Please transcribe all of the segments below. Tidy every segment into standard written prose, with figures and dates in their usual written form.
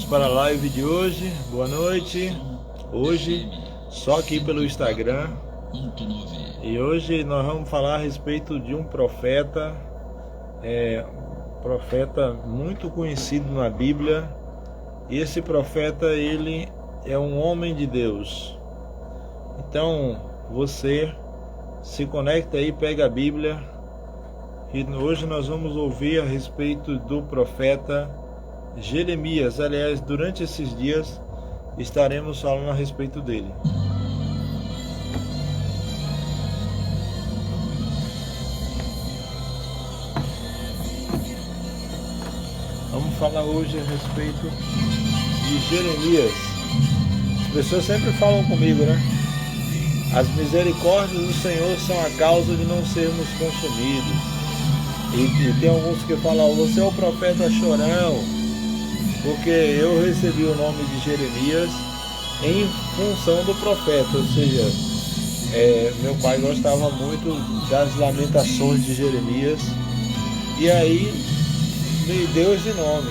Vamos para a live de hoje. Boa noite. Hoje, só aqui pelo Instagram. E hoje nós vamos falar a respeito de um profeta, profeta muito conhecido na Bíblia. E esse profeta, ele é um homem de Deus. Então, você se conecta aí, pega a Bíblia. E hoje nós vamos ouvir a respeito do profeta Jeremias. Aliás, durante esses dias estaremos falando a respeito dele. Vamos falar hoje a respeito de Jeremias. As pessoas sempre falam comigo, né? As misericórdias do Senhor são a causa de não sermos consumidos. E tem alguns que falam: você é o profeta chorão, porque eu recebi o nome de Jeremias em função do profeta. Ou seja, meu pai gostava muito das lamentações de Jeremias, e aí me deu esse nome.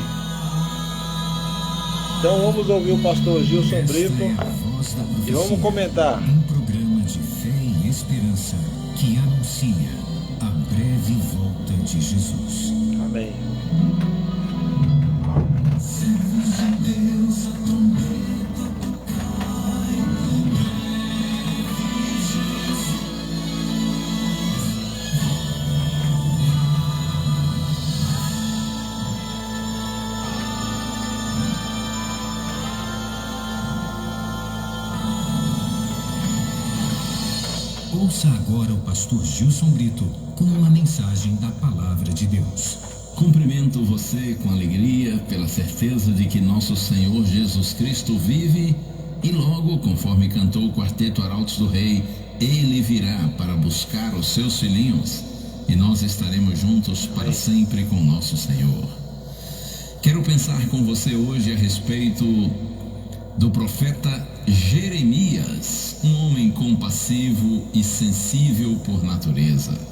Então vamos ouvir o pastor Gilson Brito e vamos comentar. Um programa de fé e esperança que anuncia a breve volta de Jesus. Amém. Servos de Deus, a trombeta tocai, breve Jesus. Ouça agora o pastor Gilson Brito com uma mensagem da Palavra de Deus. Cumprimento você com alegria pela certeza de que nosso Senhor Jesus Cristo vive e logo, conforme cantou o quarteto Arautos do Rei, Ele virá para buscar os seus filhinhos e nós estaremos juntos para sempre com nosso Senhor. Quero pensar com você hoje a respeito do profeta Jeremias, um homem compassivo e sensível por natureza.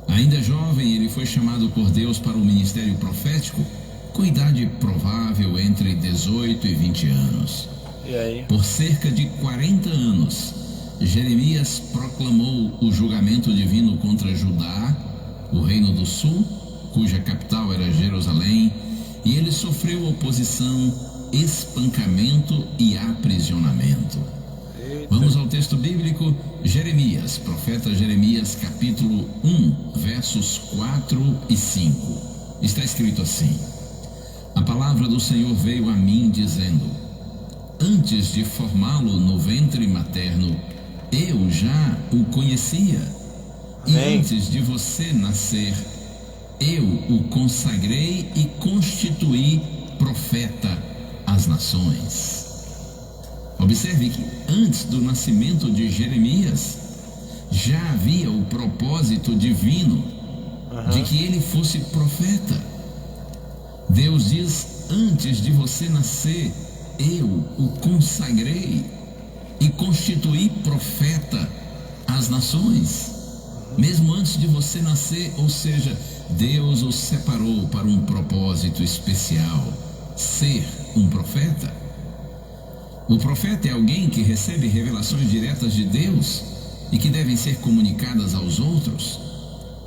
Ainda jovem, ele foi chamado por Deus para o ministério profético, com idade provável entre 18 e 20 anos. E aí? Por cerca de 40 anos, Jeremias proclamou o julgamento divino contra Judá, o reino do sul, cuja capital era Jerusalém, e ele sofreu oposição, espancamento e aprisionamento. Vamos ao texto bíblico, Jeremias, profeta Jeremias, capítulo 1, versos 4 e 5. Está escrito assim: a palavra do Senhor veio a mim dizendo: antes de formá-lo no ventre materno, eu já o conhecia. E antes de você nascer, eu o consagrei e constituí profeta às nações. Observe que antes do nascimento de Jeremias, já havia o propósito divino de que ele fosse profeta. Deus diz: antes de você nascer, eu o consagrei e constituí profeta às nações. Mesmo antes de você nascer, ou seja, Deus o separou para um propósito especial, ser um profeta. O profeta é alguém que recebe revelações diretas de Deus e que devem ser comunicadas aos outros.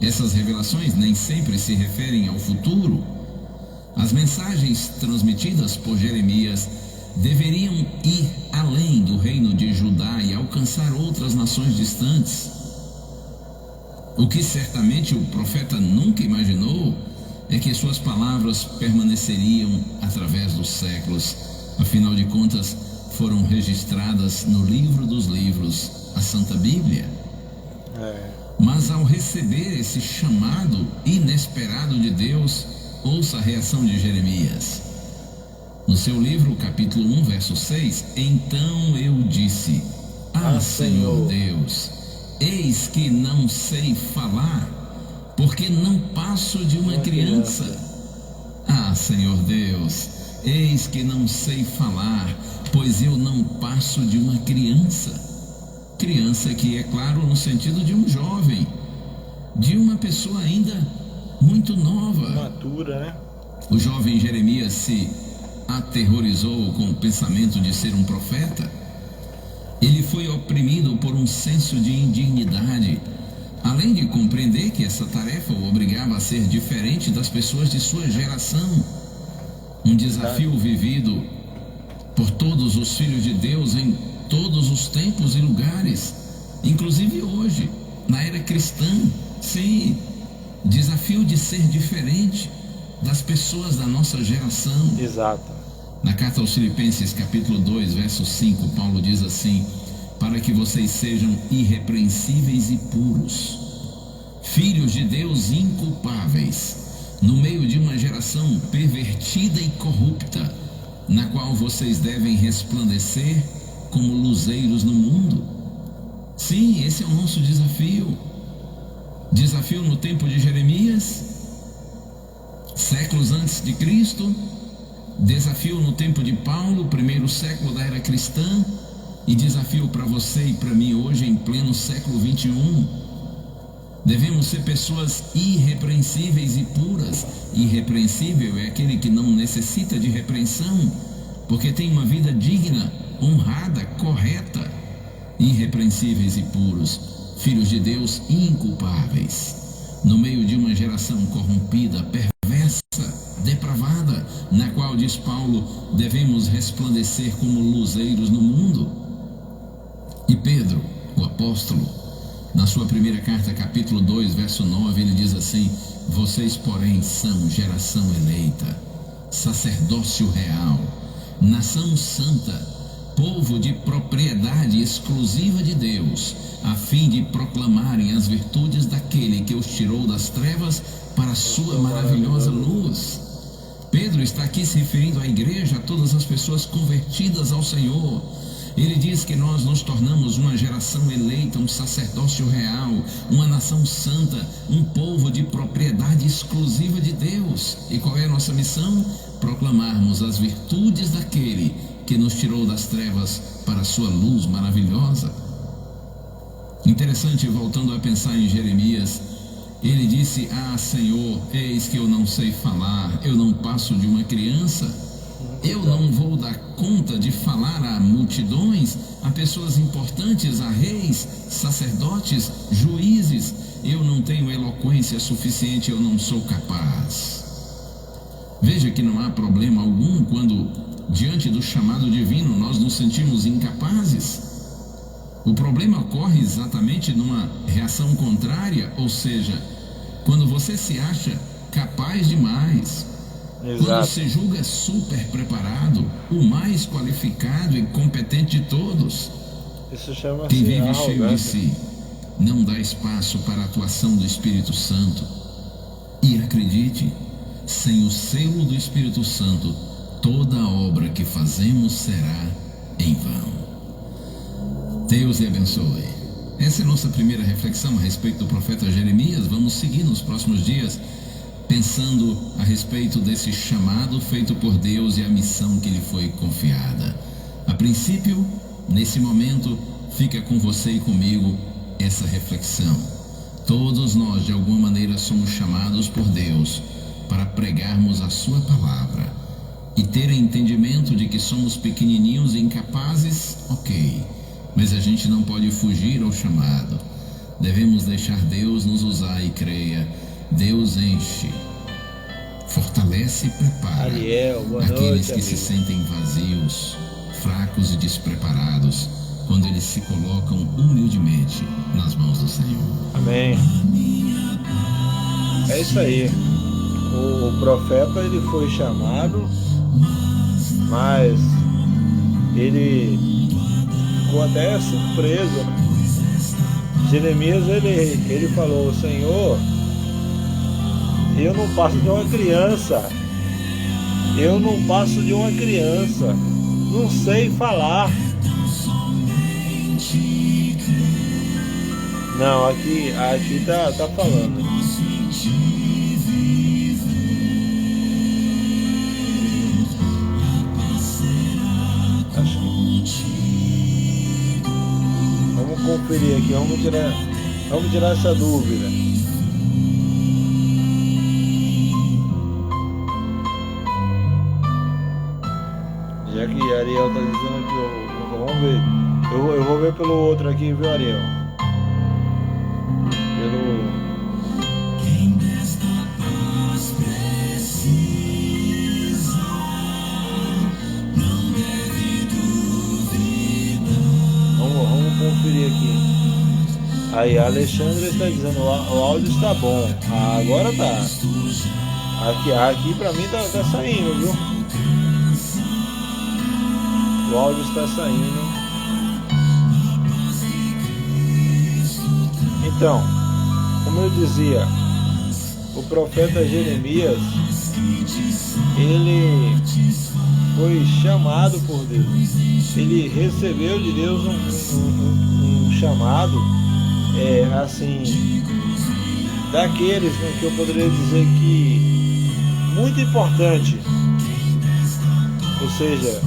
Essas revelações nem sempre se referem ao futuro. As mensagens transmitidas por Jeremias deveriam ir além do reino de Judá e alcançar outras nações distantes. O que certamente o profeta nunca imaginou é que suas palavras permaneceriam através dos séculos. Afinal de contas, foram registradas no livro dos livros, a Santa Bíblia. Mas ao receber esse chamado inesperado de Deus, ouça a reação de Jeremias. No seu livro, capítulo 1, verso 6, então eu disse: Senhor Deus, eis que não sei falar, porque não passo de uma criança. Senhor Deus, eis que não sei falar, pois eu não passo de uma criança. Criança que é claro no sentido de um jovem, de uma pessoa ainda muito nova. Matura, né? O jovem Jeremias se aterrorizou com o pensamento de ser um profeta. Ele foi oprimido por um senso de indignidade, além de compreender que essa tarefa o obrigava a ser diferente das pessoas de sua geração. Um desafio vivido por todos os filhos de Deus em todos os tempos e lugares, inclusive hoje, na era cristã. Sim, desafio de ser diferente das pessoas da nossa geração. Exato. Na carta aos Filipenses, capítulo 2, verso 5, Paulo diz assim: para que vocês sejam irrepreensíveis e puros, filhos de Deus inculpáveis, no meio de uma geração pervertida e corrupta, na qual vocês devem resplandecer como luzeiros no mundo. Sim, esse é o nosso desafio. Desafio no tempo de Jeremias, séculos antes de Cristo. Desafio no tempo de Paulo, primeiro século da era cristã, e desafio para você e para mim hoje em pleno século 21. Devemos ser pessoas irrepreensíveis e puras. Irrepreensível é aquele que não necessita de repreensão, porque tem uma vida digna, honrada, correta. Irrepreensíveis e puros, filhos de Deus inculpáveis, no meio de uma geração corrompida, perversa, depravada, na qual, diz Paulo, devemos resplandecer como luzeiros no mundo. E Pedro, o apóstolo, na sua primeira carta, capítulo 2, verso 9, ele diz assim: vocês, porém, são geração eleita, sacerdócio real, nação santa, povo de propriedade exclusiva de Deus, a fim de proclamarem as virtudes daquele que os tirou das trevas para a sua maravilhosa luz. Pedro está aqui se referindo à igreja, a todas as pessoas convertidas ao Senhor. Ele diz que nós nos tornamos uma geração eleita, um sacerdócio real, uma nação santa, um povo de propriedade exclusiva de Deus. E qual é a nossa missão? Proclamarmos as virtudes daquele que nos tirou das trevas para a sua luz maravilhosa. Interessante, voltando a pensar em Jeremias, ele disse: ah, Senhor, eis que eu não sei falar, eu não passo de uma criança. Eu não vou dar conta de falar a multidões, a pessoas importantes, a reis, sacerdotes, juízes. Eu não tenho eloquência suficiente, eu não sou capaz. Veja que não há problema algum quando, diante do chamado divino, nós nos sentimos incapazes. O problema ocorre exatamente numa reação contrária, ou seja, quando você se acha capaz demais. Exato. Quando se julga super preparado, o mais qualificado e competente de todos. Isso chama-se quem vive cheio de arrogância. si não dá espaço para a atuação do Espírito Santo. E acredite, sem o selo do Espírito Santo, toda a obra que fazemos será em vão. Deus lhe abençoe. Essa é a nossa primeira reflexão a respeito do profeta Jeremias. Vamos seguir nos próximos dias pensando a respeito desse chamado feito por Deus e a missão que lhe foi confiada. A princípio, nesse momento, fica com você e comigo essa reflexão. Todos nós, de alguma maneira, somos chamados por Deus para pregarmos a sua palavra e ter entendimento de que somos pequenininhos e incapazes, ok, mas a gente não pode fugir ao chamado. Devemos deixar Deus nos usar e creia. Deus enche, fortalece e prepara aqueles que se sentem vazios, fracos e despreparados, quando eles se colocam humildemente nas mãos do Senhor. Amém. É isso aí. O profeta, ele foi chamado, mas ele ficou até surpreso. Jeremias, ele falou: Senhor, eu não passo de uma criança. Eu não passo de uma criança. Não sei falar. Não, aqui tá falando. Acho que... Vamos conferir aqui, vamos tirar essa dúvida. Já que Ariel tá dizendo que vamos ver. Eu vou ver pelo outro aqui, viu, Ariel? Quem desta paz precisa, não deve duvidar. Vamos conferir aqui. Aí a Alexandre está dizendo, o áudio está bom. Ah, agora tá. Aqui pra mim tá saindo, viu? O áudio está saindo. Então, como eu dizia, o profeta Jeremias, ele foi chamado por Deus. Ele recebeu de Deus um chamado, assim, daqueles, né, que eu poderia dizer que muito importante. Ou seja,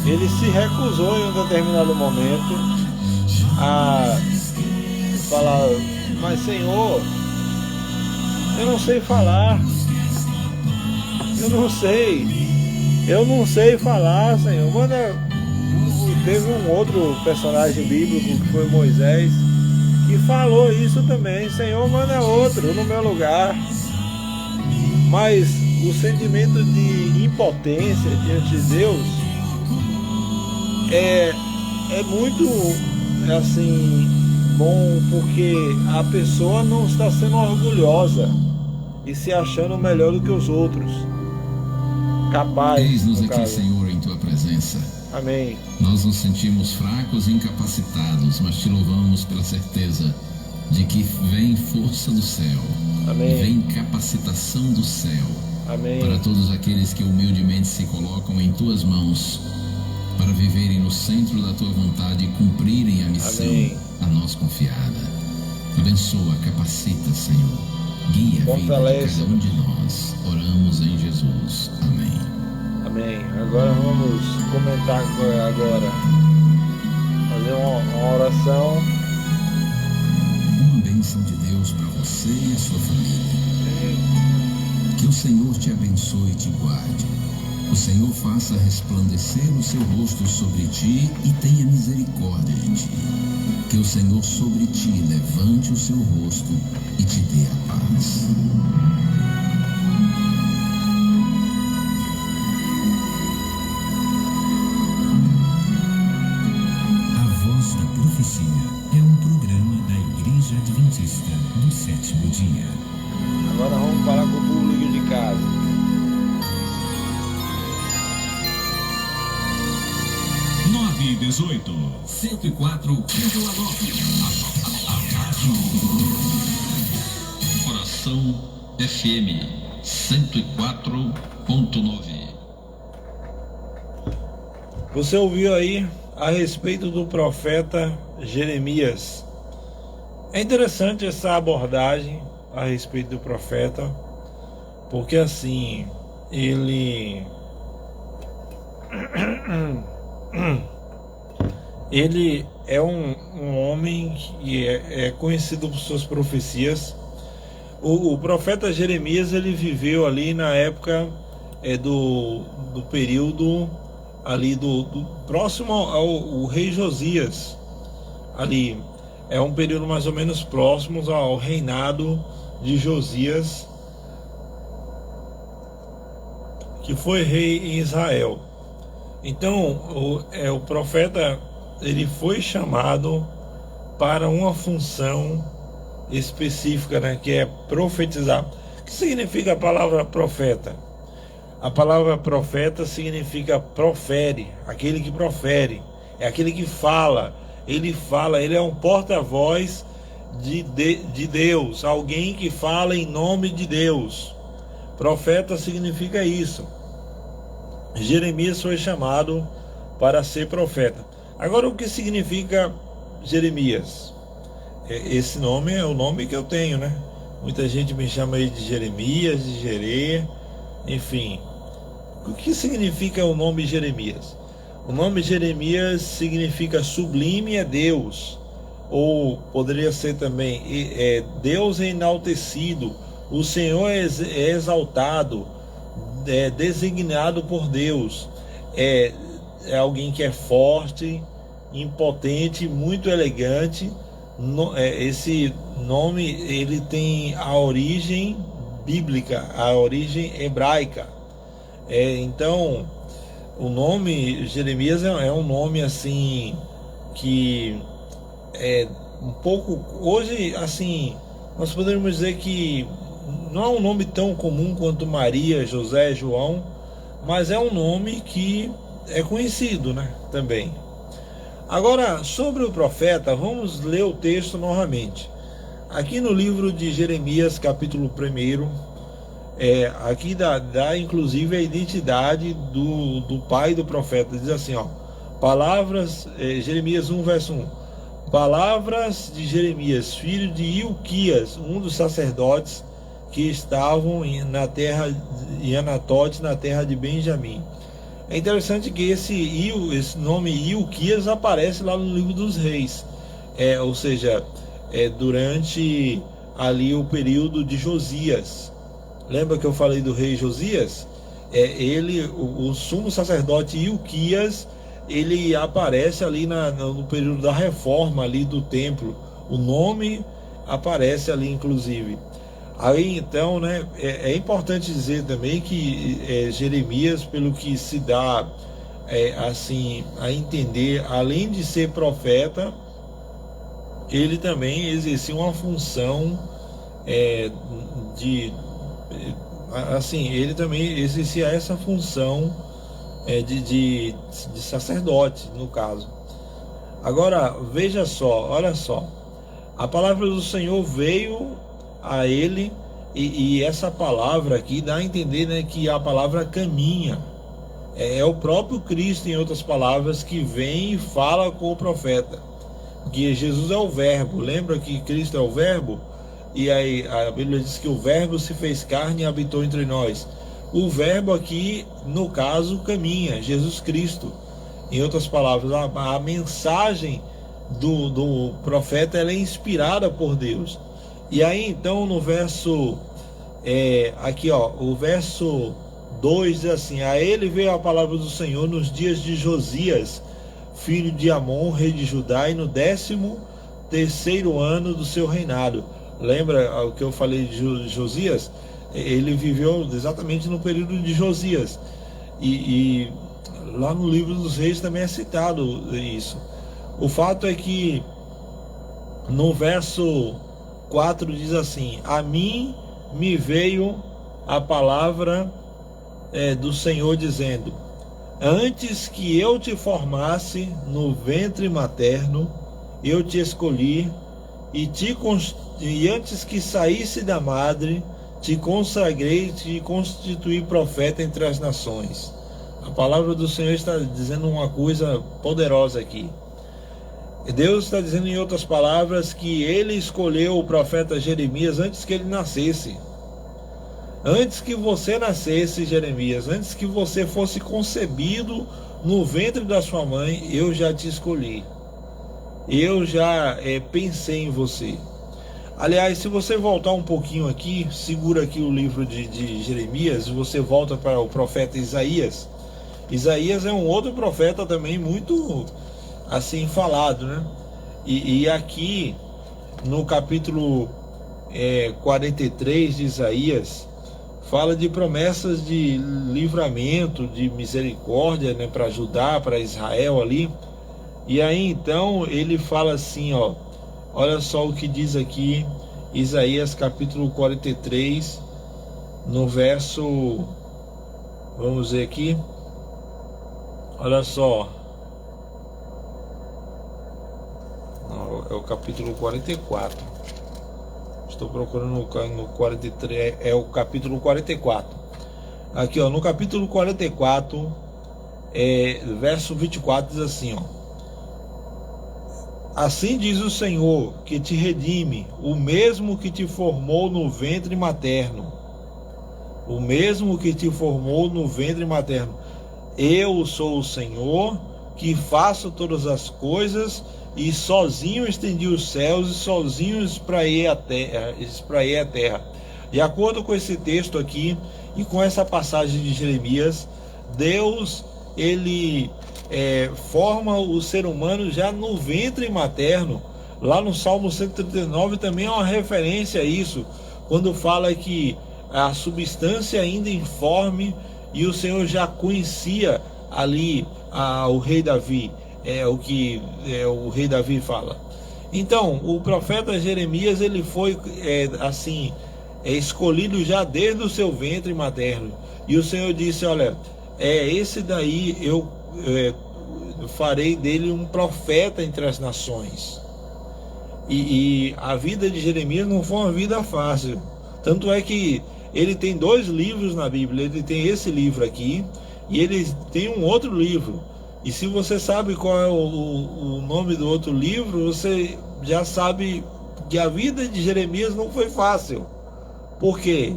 ele se recusou em um determinado momento a falar, mas Senhor, eu não sei falar, eu não sei falar, Senhor. Teve um outro personagem bíblico que foi Moisés, que falou isso também, Senhor, manda outro no meu lugar. Mas o sentimento de impotência diante de Deus é muito, assim, bom, porque a pessoa não está sendo orgulhosa e se achando melhor do que os outros, capaz. Eis-nos aqui, Senhor, em tua presença. Amém. Nós nos sentimos fracos e incapacitados, mas te louvamos pela certeza de que vem força do céu. Amém. Vem capacitação do céu. Amém. Para todos aqueles que humildemente se colocam em tuas mãos, para viverem no centro da tua vontade e cumprirem a missão. Amém. A nós confiada. Abençoa, capacita, Senhor. Guia a vida de cada um de nós. Oramos em Jesus. Amém. Amém. Agora vamos comentar agora. Fazer uma oração. Uma bênção de Deus para você e a sua família. Que o Senhor te abençoe e te guarde. O Senhor faça resplandecer o seu rosto sobre ti e tenha misericórdia de ti. Que o Senhor sobre ti levante o seu rosto e te dê a paz. A Voz da Profecia é um programa da Igreja Adventista do Sétimo Dia. Agora vamos falar com o público de casa. 918 104,9. Coração FM 104.9. Você ouviu aí a respeito do profeta Jeremias. É interessante essa abordagem a respeito do profeta, porque assim, ele é um homem que é conhecido por suas profecias. O profeta Jeremias, ele viveu ali na época do período ali do próximo ao rei Josias. Ali é um período mais ou menos próximo ao reinado de Josias, que foi rei em Israel. Então o profeta, ele foi chamado para uma função específica, né, que é profetizar. O que significa a palavra profeta? A palavra profeta significa profere, aquele que profere, é aquele que fala. Ele é um porta-voz de Deus, alguém que fala em nome de Deus. Profeta significa isso. Jeremias foi chamado para ser profeta. Agora, o que significa Jeremias? Esse nome é o nome que eu tenho, né? Muita gente me chama aí de Jeremias, de Jerê, enfim. O que significa o nome Jeremias? O nome Jeremias significa sublime é Deus, ou poderia ser também Deus é enaltecido, o Senhor é exaltado, designado por Deus. é alguém que é forte, impotente, muito elegante. Esse nome ele tem a origem bíblica, a origem hebraica. Então, o nome Jeremias é um nome assim que é um pouco hoje assim nós podemos dizer que não é um nome tão comum quanto Maria, José, João, mas é um nome que é conhecido, né, também. Agora, sobre o profeta, vamos ler o texto novamente. Aqui no livro de Jeremias, capítulo 1, aqui dá inclusive a identidade do pai do profeta. Diz assim, palavras, Jeremias 1, verso 1. Palavras de Jeremias, filho de Ilquias, um dos sacerdotes que estavam na terra de Anatote, na terra de Benjamim. É interessante que esse nome Ilquias aparece lá no livro dos reis, ou seja, durante ali o período de Josias. Lembra que eu falei do rei Josias? O sumo sacerdote Ilquias, ele aparece ali no período da reforma ali do templo. O nome aparece ali inclusive. Aí então, né, é importante dizer também que Jeremias, pelo que se dá assim a entender, além de ser profeta, ele também exercia uma função ele também exercia essa função de sacerdote, no caso. Agora, veja só, olha só, a palavra do Senhor veio a ele, e essa palavra aqui dá a entender, né, que a palavra caminha, é o próprio Cristo, em outras palavras, que vem e fala com o profeta, que Jesus é o verbo. Lembra que Cristo é o verbo? E aí a Bíblia diz que o verbo se fez carne e habitou entre nós. O verbo aqui, no caso, caminha, Jesus Cristo. Em outras palavras, a mensagem do profeta, ela é inspirada por Deus. E aí então no verso o verso 2 diz assim: a ele veio a palavra do Senhor nos dias de Josias, filho de Amon, rei de Judá, e no 13º ano do seu reinado. Lembra o que eu falei de Josias? Ele viveu exatamente no período de Josias, e lá no livro dos reis também é citado isso. O fato é que no verso 4 diz assim: a mim me veio a palavra do Senhor dizendo: antes que eu te formasse no ventre materno, eu te escolhi, e antes que saísse da madre, te consagrei e te constituí profeta entre as nações. A palavra do Senhor está dizendo uma coisa poderosa aqui. Deus está dizendo, em outras palavras, que ele escolheu o profeta Jeremias antes que ele nascesse. Antes que você nascesse, Jeremias, antes que você fosse concebido no ventre da sua mãe, eu já te escolhi. Eu já pensei em você. Aliás, se você voltar um pouquinho aqui, segura aqui o livro de Jeremias, você volta para o profeta Isaías. Isaías é um outro profeta também muito assim falado, né? E aqui no capítulo 43 de Isaías, fala de promessas de livramento, de misericórdia, né, para Judá, para Israel ali. E aí então ele fala assim, olha só o que diz aqui Isaías capítulo 43, no verso, vamos ver aqui, olha só, não, é o capítulo 44, estou procurando no 43, é o capítulo 44, aqui no capítulo 44, verso 24 diz assim, assim diz o Senhor que te redime, o mesmo que te formou no ventre materno. O mesmo que te formou no ventre materno. Eu sou o Senhor que faço todas as coisas, e sozinho estendi os céus e sozinho espraiei a terra. De acordo com esse texto aqui e com essa passagem de Jeremias, Deus, ele forma o ser humano já no ventre materno. Lá no Salmo 139 também é uma referência a isso, quando fala que a substância ainda informe, e o Senhor já conhecia ali o rei Davi, o que o rei Davi fala. Então, o profeta Jeremias, ele foi escolhido já desde o seu ventre materno, e o Senhor disse: olha, esse daí eu farei dele um profeta entre as nações. E a vida de Jeremias não foi uma vida fácil. Tanto é que ele tem 2 livros na Bíblia. Ele tem esse livro aqui e ele tem um outro livro. E se você sabe qual é o nome do outro livro, você já sabe que a vida de Jeremias não foi fácil. Por quê?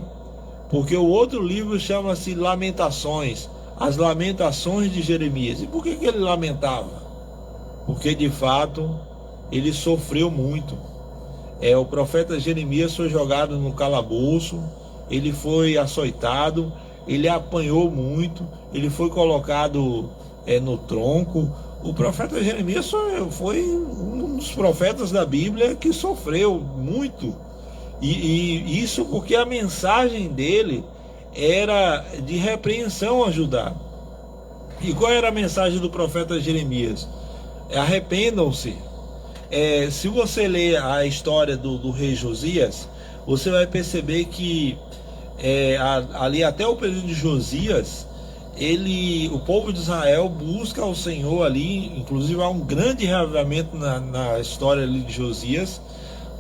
Porque o outro livro chama-se Lamentações, as Lamentações de Jeremias. E por que ele lamentava? Porque de fato ele sofreu muito. O profeta Jeremias foi jogado no calabouço, ele foi açoitado, ele apanhou muito, ele foi colocado no tronco. O profeta Jeremias foi um dos profetas da Bíblia que sofreu muito. E isso porque a mensagem dele era de repreensão a Judá. E qual era a mensagem do profeta Jeremias? Arrependam-se. Se você ler a história do rei Josias, você vai perceber que ali até o período de Josias, o povo de Israel busca o Senhor ali. Inclusive há um grande reavivamento na história ali de Josias.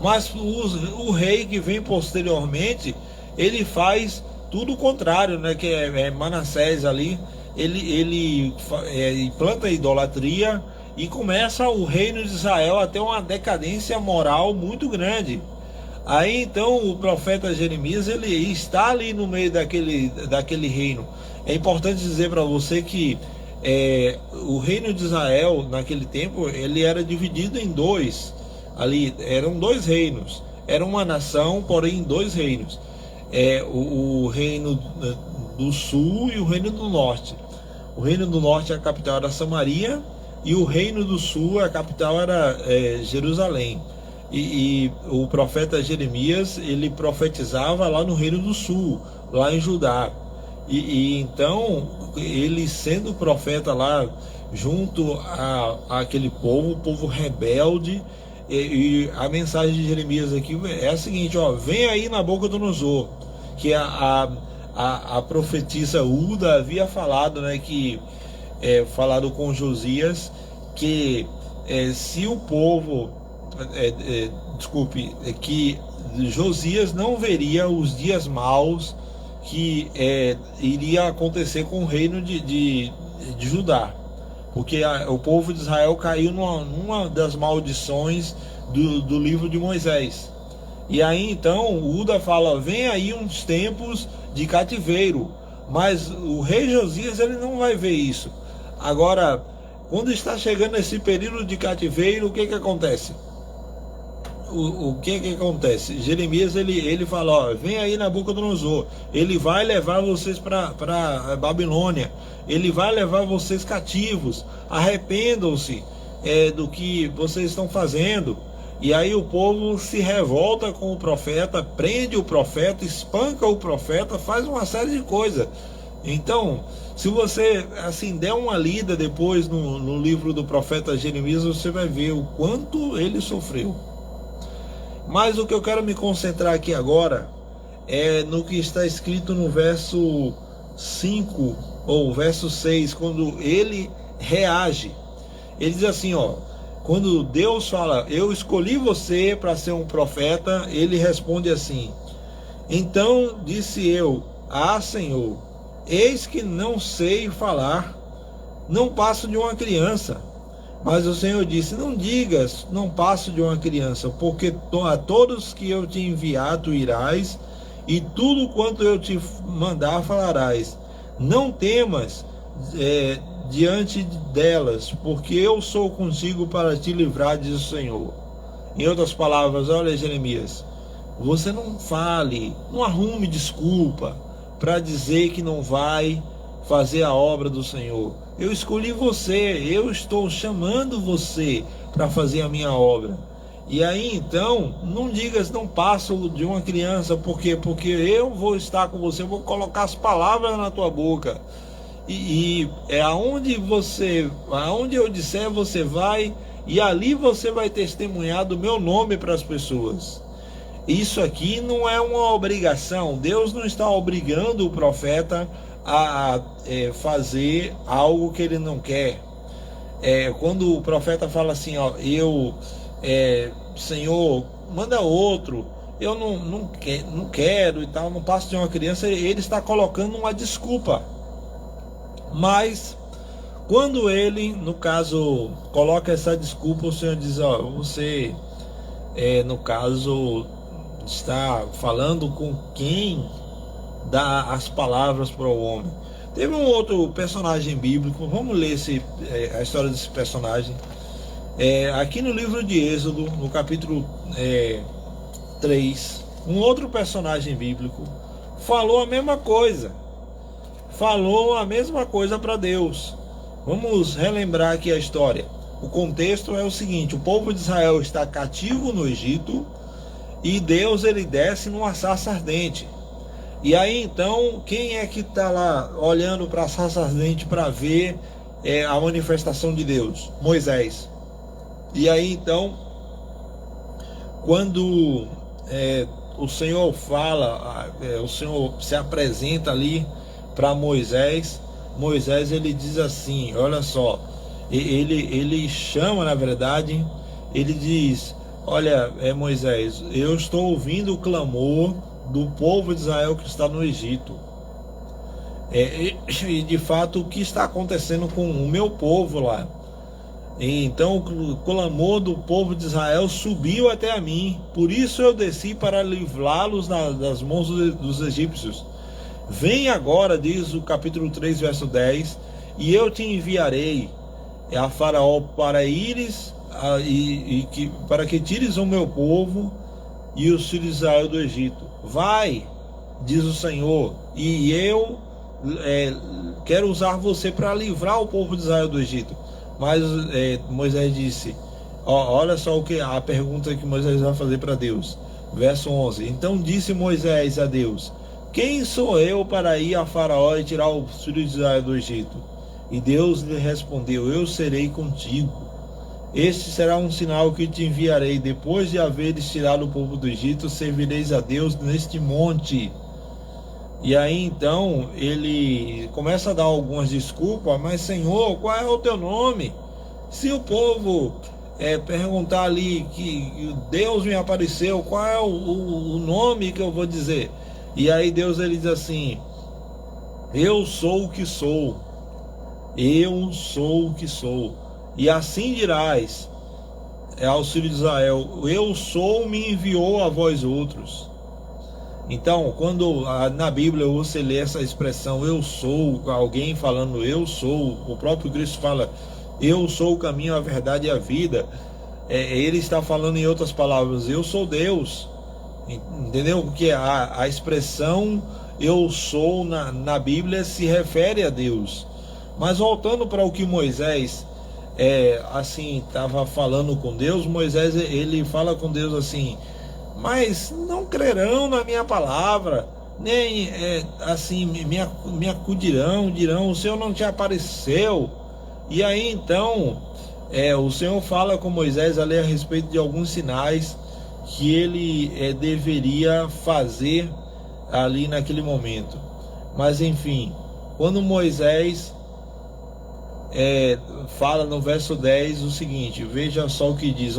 Mas o rei que vem posteriormente, ele faz tudo o contrário, né? Que é Manassés ali. Ele planta a idolatria e começa o reino de Israel a ter uma decadência moral muito grande. Aí então o profeta Jeremias, ele está ali no meio daquele reino. É importante dizer para você que o reino de Israel naquele tempo, ele era dividido em 2. Ali eram 2 reinos, era uma nação, porém em 2 reinos. O reino do sul e o reino do norte. O reino do norte, a capital era Samaria, e o reino do sul, a capital era Jerusalém. E o profeta Jeremias, ele profetizava lá no reino do sul, lá em Judá. E então, ele sendo profeta lá, junto àquele povo, o povo rebelde, e a mensagem de Jeremias aqui é a seguinte: vem aí Nabucodonosor, que a profetisa Uda havia falado, né, falado com Josias, que se o povo, que Josias não veria os dias maus que iria acontecer com o reino de Judá, porque o povo de Israel caiu numa das maldições do livro de Moisés. E aí então Uda fala: vem aí uns tempos de cativeiro, mas o rei Josias, ele não vai ver isso. Agora, quando está chegando esse período de cativeiro, o que acontece? O que acontece? Jeremias, ele fala: vem aí Nabucodonosor, ele vai levar vocês para Babilônia, ele vai levar vocês cativos, arrependam-se do que vocês estão fazendo. E aí o povo se revolta com o profeta, prende o profeta, espanca o profeta, faz uma série de coisas. Então, se você der uma lida depois no livro do profeta Jeremias, você vai ver o quanto ele sofreu. Mas o que eu quero me concentrar aqui agora é no que está escrito no verso 5 ou verso 6, quando ele reage. Ele diz assim, quando Deus fala: eu escolhi você para ser um profeta, ele responde assim: então disse eu: Senhor, eis que não sei falar, não passo de uma criança. Mas o Senhor disse: não digas, não passo de uma criança, porque a todos que eu te enviar tu irás, e tudo quanto eu te mandar falarás. Não temas diante delas, porque eu sou contigo para te livrar, diz o Senhor. Em outras palavras, olha, Jeremias, você não fale, não arrume desculpa para dizer que não vai fazer a obra do Senhor. eu escolhi você, eu estou chamando você para fazer a minha obra. E aí então, não digas, não passo de uma criança, porque eu vou estar com você, eu vou colocar as palavras na tua boca. E é aonde eu disser, você vai, e ali você vai testemunhar do meu nome para as pessoas. Isso aqui não é uma obrigação. Deus não está obrigando o profeta a fazer algo que ele não quer. Quando o profeta fala assim, ó, Senhor, manda outro, eu não quero e tal, não passo de uma criança, ele está colocando uma desculpa. Mas quando ele, no caso, coloca essa desculpa, o Senhor diz, ó, você, no caso, está falando com quem dá as palavras para o homem. Teve um outro personagem bíblico, vamos ler a história desse personagem. Aqui no livro de Êxodo, no capítulo 3, um outro personagem bíblico falou a mesma coisa. Falou a mesma coisa para Deus. Vamos relembrar aqui a história. O contexto é o seguinte: o povo de Israel está cativo no Egito e Deus ele desce numa sarça ardente. E aí então, quem é que está lá olhando para a sarça ardente para ver a manifestação de Deus? Moisés. E aí então, quando o Senhor fala, o Senhor se apresenta ali para Moisés, ele diz assim, olha só, ele chama, na verdade, ele diz, olha, Moisés, eu estou ouvindo o clamor do povo de Israel que está no Egito. E de fato, o que está acontecendo com o meu povo lá? E então o clamor do povo de Israel subiu até a mim, por isso eu desci para livrá-los das mãos dos egípcios. Vem agora, diz o capítulo 3, verso 10, e eu te enviarei a Faraó para ires para que tires o meu povo e os filhos de Israel do Egito. Vai, diz o Senhor, e eu quero usar você para livrar o povo de Israel do Egito. Mas Moisés disse, olha só a pergunta que Moisés vai fazer para Deus. Verso 11, então disse Moisés a Deus, quem sou eu para ir a Faraó e tirar os filhos de Israel do Egito? E Deus lhe respondeu, eu serei contigo. Este será um sinal que te enviarei. Depois de haveres tirado o povo do Egito, servireis a Deus neste monte. E aí então ele começa a dar algumas desculpas, mas Senhor, qual é o teu nome? Se o povo perguntar ali que Deus me apareceu, qual é o nome que eu vou dizer? E aí Deus ele diz assim, eu sou o que sou, eu sou o que sou, e assim dirás aos filhos de Israel, eu sou me enviou a vós outros. Então, quando na Bíblia você lê essa expressão, eu sou, alguém falando eu sou, o próprio Cristo fala, eu sou o caminho, a verdade e a vida, ele está falando em outras palavras, eu sou Deus. Entendeu? Porque a expressão eu sou na Bíblia se refere a Deus. Mas voltando para o que Moisés estava falando com Deus, Moisés ele fala com Deus assim, mas não crerão na minha palavra, nem me acudirão, dirão, o Senhor não te apareceu. E aí então o Senhor fala com Moisés ali a respeito de alguns sinais que ele deveria fazer ali naquele momento. Mas enfim, quando Moisés fala no verso 10 o seguinte, veja só o que diz,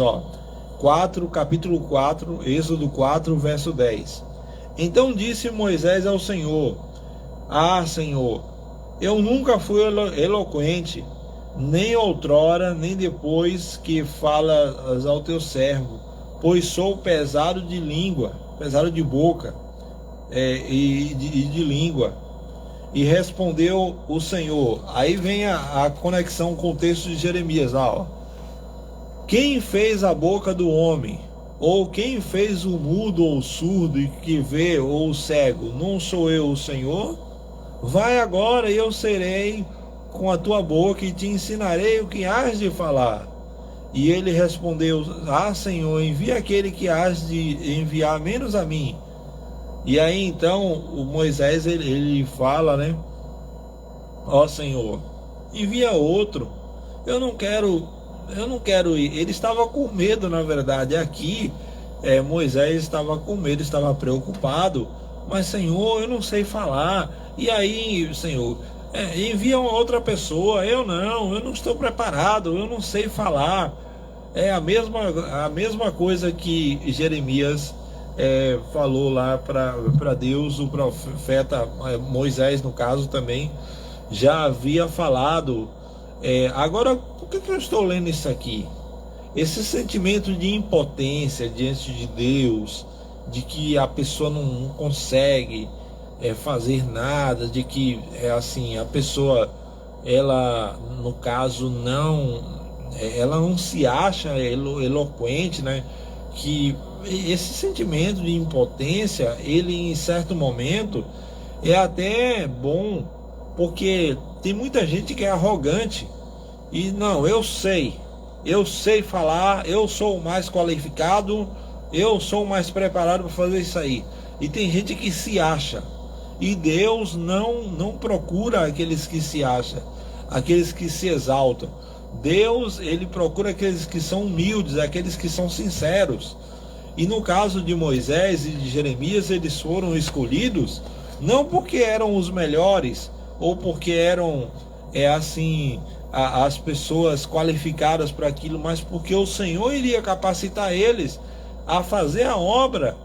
capítulo 4, Êxodo 4, verso 10. Então disse Moisés ao Senhor, Senhor, eu nunca fui eloquente, nem outrora, nem depois que falas ao teu servo, pois sou pesado de língua, pesado de boca e de língua. E respondeu o Senhor. Aí vem a conexão com o texto de Jeremias. Quem fez a boca do homem? Ou quem fez o mudo ou o surdo e que vê ou o cego? Não sou eu o Senhor? Vai agora e eu serei com a tua boca e te ensinarei o que hás de falar. E ele respondeu: Ah, Senhor, envia aquele que hás de enviar menos a mim. E aí então o Moisés ele fala, né? Ó Senhor, envia outro. Eu não quero ir. Ele estava com medo, na verdade. Aqui Moisés estava com medo, estava preocupado. Mas Senhor, eu não sei falar. E aí, Senhor, envia uma outra pessoa. Eu não estou preparado, eu não sei falar. É a mesma coisa que Jeremias falou lá para Deus. O profeta Moisés, no caso, também já havia falado. Agora, por que eu estou lendo isso aqui? Esse sentimento de impotência diante de Deus, de que a pessoa não consegue fazer nada, de que assim, a pessoa, ela, no caso, ela não se acha eloquente, né? Que esse sentimento de impotência, ele em certo momento é até bom, porque tem muita gente que é arrogante e não, eu sei falar, eu sou o mais qualificado, eu sou o mais preparado para fazer isso aí. E tem gente que se acha, e Deus não procura aqueles que se acham, aqueles que se exaltam. Deus, ele procura aqueles que são humildes, aqueles que são sinceros. E no caso de Moisés e de Jeremias, eles foram escolhidos não porque eram os melhores ou porque eram as pessoas qualificadas para aquilo, mas porque o Senhor iria capacitar eles a fazer a obra.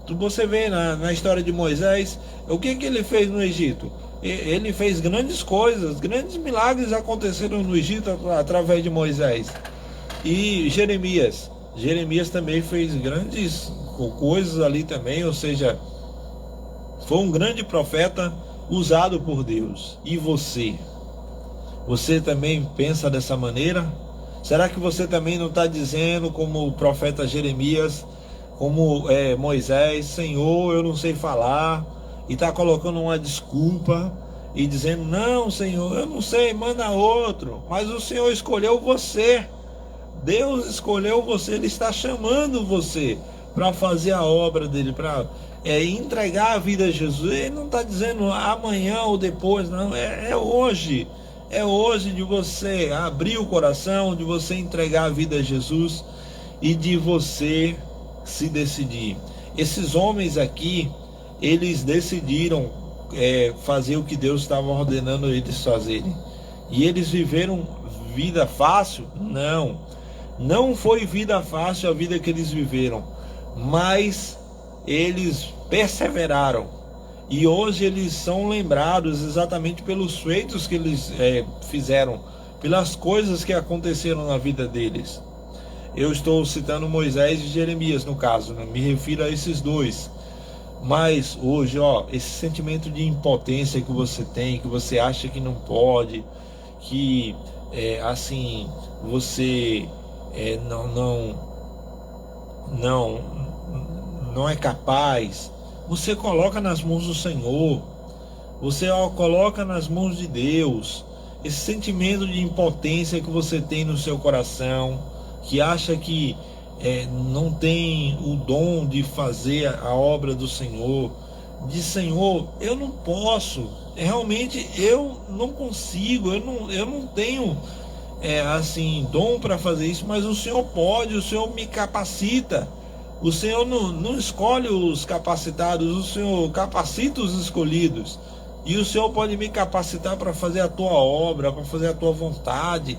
Você vê na história de Moisés, o que ele fez no Egito? Ele fez grandes coisas, grandes milagres aconteceram no Egito através de Moisés. E Jeremias também fez grandes coisas ali também, ou seja, foi um grande profeta usado por Deus. E você também pensa dessa maneira? Será que você também não está dizendo como o profeta Jeremias, como Moisés: Senhor, eu não sei falar, e está colocando uma desculpa e dizendo: não, Senhor, eu não sei, manda outro. Mas o Senhor escolheu você, Deus escolheu você, Ele está chamando você para fazer a obra dele, para entregar a vida a Jesus. Ele não está dizendo amanhã ou depois, não, é hoje. É hoje de você abrir o coração, de você entregar a vida a Jesus e de você se decidir. Esses homens aqui, eles decidiram fazer o que Deus estava ordenando eles fazerem. E eles viveram vida fácil? Não foi vida fácil a vida que eles viveram, mas eles perseveraram. E hoje eles são lembrados exatamente pelos feitos que eles fizeram, pelas coisas que aconteceram na vida deles. Eu estou citando Moisés e Jeremias no caso, né? Me refiro a esses dois. Mas hoje, esse sentimento de impotência que você tem, que você acha que não pode, que você não é capaz, você coloca nas mãos do Senhor, você coloca nas mãos de Deus. Esse sentimento de impotência que você tem no seu coração, que acha que não tem o dom de fazer a obra do Senhor, diz: Senhor, eu não posso, realmente eu não consigo, eu não tenho dom para fazer isso, mas o Senhor pode, o Senhor me capacita. O Senhor não escolhe os capacitados, o Senhor capacita os escolhidos. E o Senhor pode me capacitar para fazer a tua obra, para fazer a tua vontade.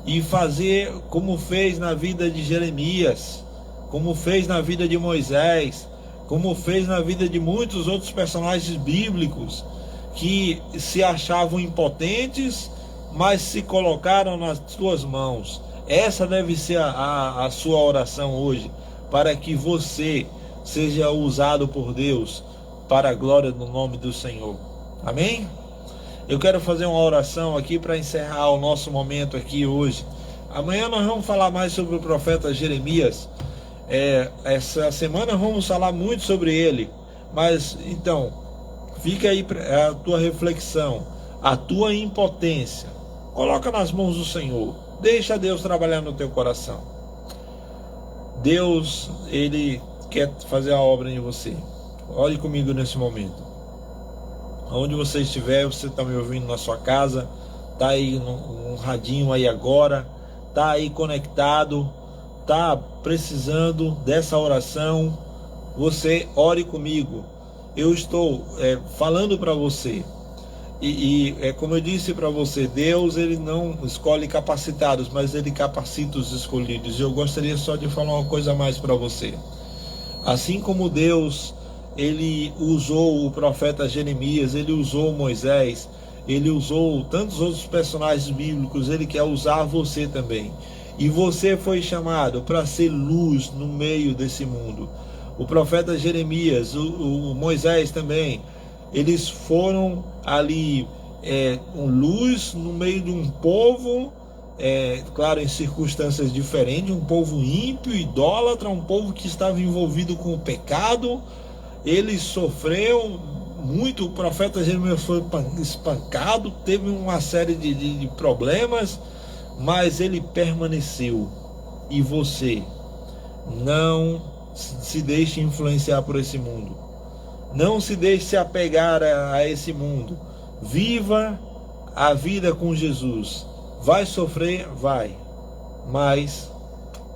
E fazer como fez na vida de Jeremias, como fez na vida de Moisés, como fez na vida de muitos outros personagens bíblicos que se achavam impotentes, mas se colocaram nas tuas mãos. Essa deve ser a sua oração hoje, para que você seja usado por Deus para a glória do nome do Senhor. Amém? Eu quero fazer uma oração aqui para encerrar o nosso momento aqui hoje. Amanhã nós vamos falar mais sobre o profeta Jeremias. Essa semana vamos falar muito sobre ele. Mas então, fica aí a tua reflexão, a tua impotência. Coloca nas mãos do Senhor. Deixa Deus trabalhar no teu coração. Deus, Ele quer fazer a obra em você. Ore comigo nesse momento. Onde você estiver, você está me ouvindo na sua casa, está aí no radinho aí agora, está aí conectado, está precisando dessa oração, você ore comigo. Eu estou falando para você. E como eu disse para você, Deus, Ele não escolhe capacitados, mas Ele capacita os escolhidos. E eu gostaria só de falar uma coisa a mais para você. Assim como Deus, Ele usou o profeta Jeremias, Ele usou Moisés, Ele usou tantos outros personagens bíblicos, Ele quer usar você também. E você foi chamado para ser luz no meio desse mundo. O profeta Jeremias, o Moisés também, eles foram ali luz no meio de um povo, claro, em circunstâncias diferentes, um povo ímpio, idólatra, um povo que estava envolvido com o pecado. Eles sofreram muito, o profeta Jeremias foi espancado, teve uma série de problemas, mas ele permaneceu. E você, não se deixe influenciar por esse mundo. Não se deixe se apegar a esse mundo. Viva a vida com Jesus. Vai sofrer? Vai. Mas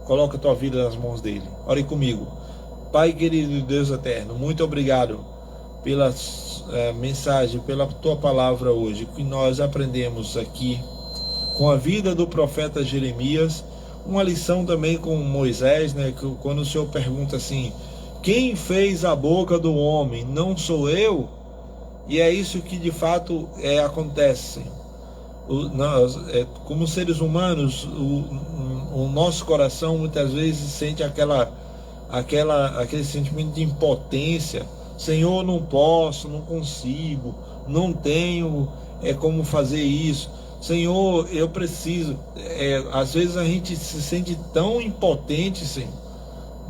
coloca a tua vida nas mãos dele. Ore comigo. Pai querido, Deus eterno, muito obrigado pela mensagem, pela tua palavra hoje, que nós aprendemos aqui com a vida do profeta Jeremias. Uma lição também com Moisés, né? Que quando o Senhor pergunta assim: quem fez a boca do homem? Não sou eu? E é isso que de fato acontece. Nós, como seres humanos, o nosso coração muitas vezes sente aquele sentimento de impotência. Senhor, não posso, não consigo, não tenho como fazer isso. Senhor, eu preciso. Às vezes a gente se sente tão impotente, Senhor.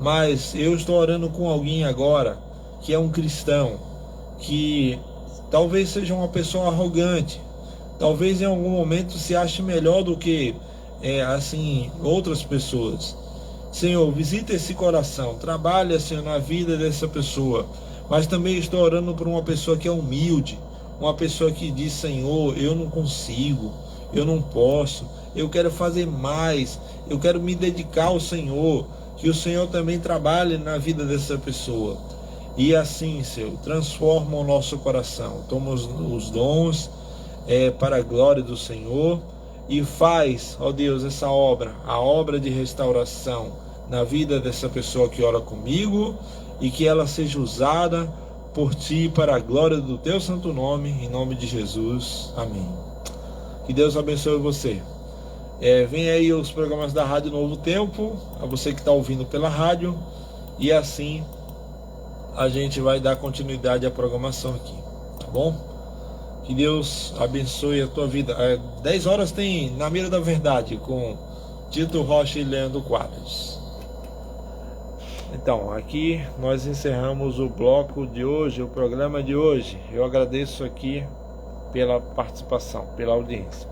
Mas eu estou orando com alguém agora que é um cristão, que talvez seja uma pessoa arrogante, talvez em algum momento se ache melhor do que outras pessoas. Senhor, visita esse coração, trabalha, Senhor, na vida dessa pessoa. Mas também estou orando por uma pessoa que é humilde, uma pessoa que diz: Senhor, eu não consigo, eu não posso, eu quero fazer mais, eu quero me dedicar ao Senhor. Que o Senhor também trabalhe na vida dessa pessoa. E assim, Senhor, transforma o nosso coração. Toma os dons para a glória do Senhor. E faz, ó Deus, essa obra, a obra de restauração na vida dessa pessoa que ora comigo. E que ela seja usada por Ti para a glória do Teu santo nome. Em nome de Jesus. Amém. Que Deus abençoe você. Vem aí os programas da Rádio Novo Tempo, a você que está ouvindo pela rádio, e assim a gente vai dar continuidade à programação aqui, tá bom? Que Deus abençoe a tua vida. 10 horas tem Na Mira da Verdade com Tito Rocha e Leandro Quadros. Então, aqui nós encerramos o bloco de hoje, o programa de hoje. Eu agradeço aqui pela participação, pela audiência.